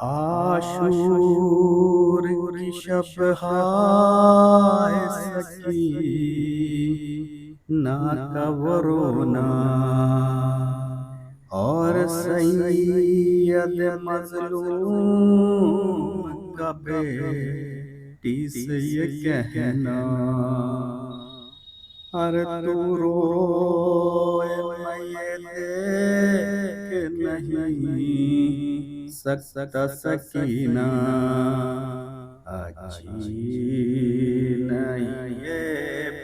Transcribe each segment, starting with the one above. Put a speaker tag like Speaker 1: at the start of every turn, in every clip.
Speaker 1: आशूर की शब हाय सकी ना कवरोना और सैयद मजलूम का बेटी से ये कहना, अरे तू रोए मैं ये देख नहीं सकता सकीना। अच्छी नहीं ये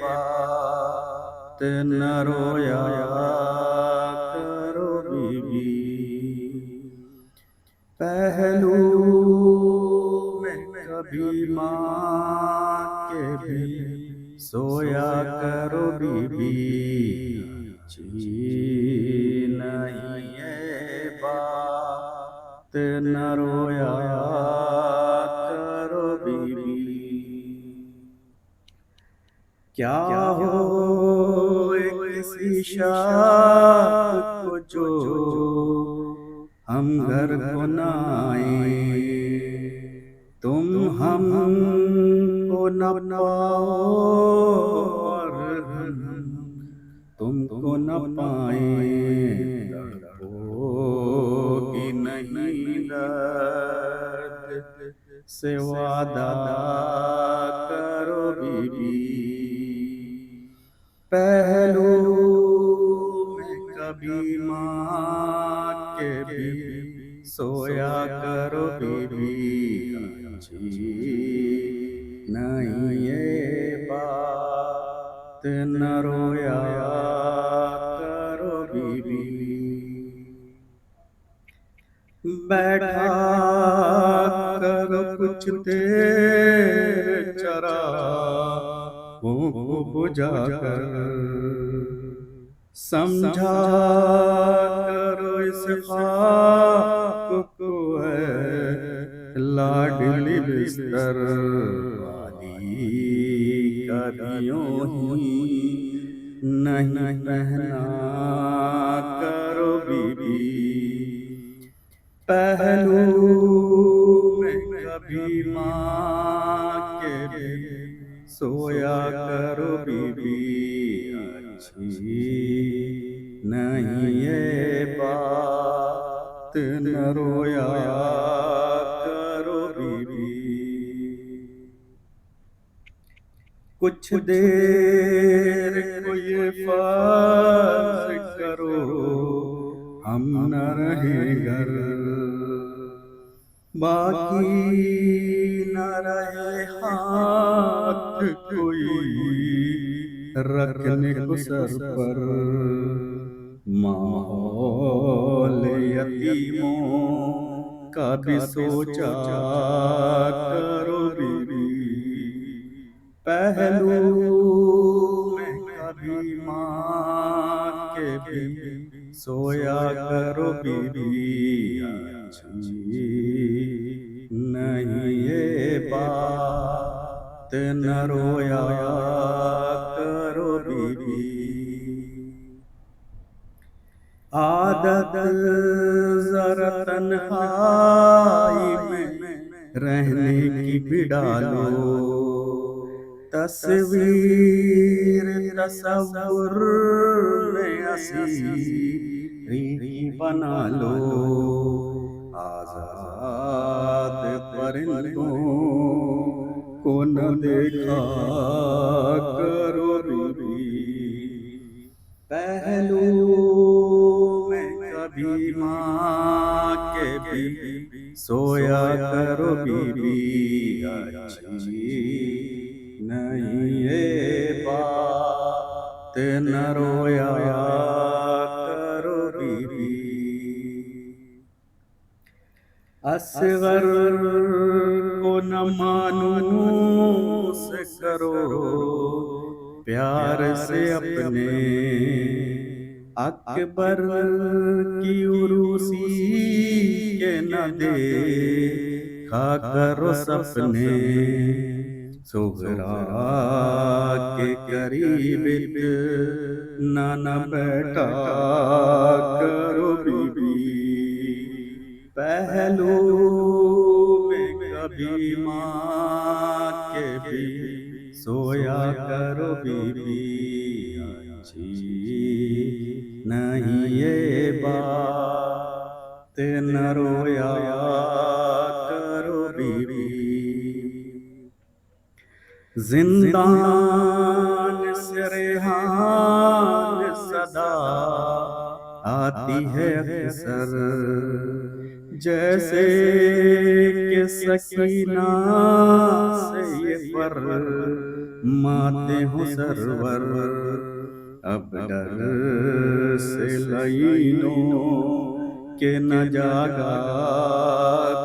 Speaker 1: बात न रोया करो बीबी। पहलू में कभी माँ के भी सोया करो बीबी। अच्छी नहीं ये बात न रोया करो बीबी। क्या हो किसी शाख को जो हम घर को न आए, तुम हमको न पाओ और हम तुमको न पाए। तड़पोगी नहीं दर्द से वादा करो बीबी। पहलू में कभी माँ के भी सोया करो बीबी। अच्छी नहीं ये बात न रोया करो बीबी। बैठा करो कुछ देर चरा को बुझा कर, समझा करो इस खाक को है लाडली बिस्तर वाली। कभी यूं ही नहीं पहना करो बीबी। पहलू में कभी माँ के भी सोया करो बीबी। अच्छी नहीं ये बात न रोया करो बीबी। कुछ देर को ये फर्ज करो हम न रहे घर, बाकी न रहे हाथ कोई रखने को सर पर। माहौल यतीमों का भी सोचा करो बीबी। पहलू में कभी माँ के भी सोया करो बीबी। अच्छी नहीं ये बात न रोया करो बीबी। आदत जरा तन्हाई में रहने की भी डालो, तस्वीर तसव्वुर में हसीरी बना लो। आजाद परिंदों को न देखा करो बीबी। पहलू में कभी माँ के भी सोया करो बीबी। अच्छी नहीं ये बात न रोया करो बीबी। असगर को न मानूस करो प्यार से अपने, अकबर की उरूसी के न देखा करो सपने। सुगरा के करीब न बैठा करो बीबी। पहलू कभी माँ के भी सोया करो बीबी, अच्छी नहीं ये बात न रोया करो बीबी। जिंदान से रेहान सदा आती है अक्सर, जैसे कि सकीना से ये पर माते हो सरवर। अब डर से लाइनों के न जागा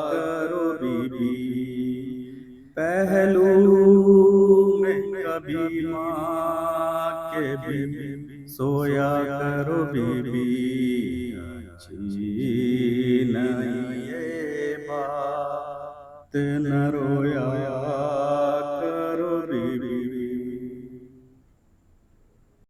Speaker 1: करो बीबी, पहलू में कभी माँ के भी सोया करो बीबी, अच्छी नहीं ये बात न रोया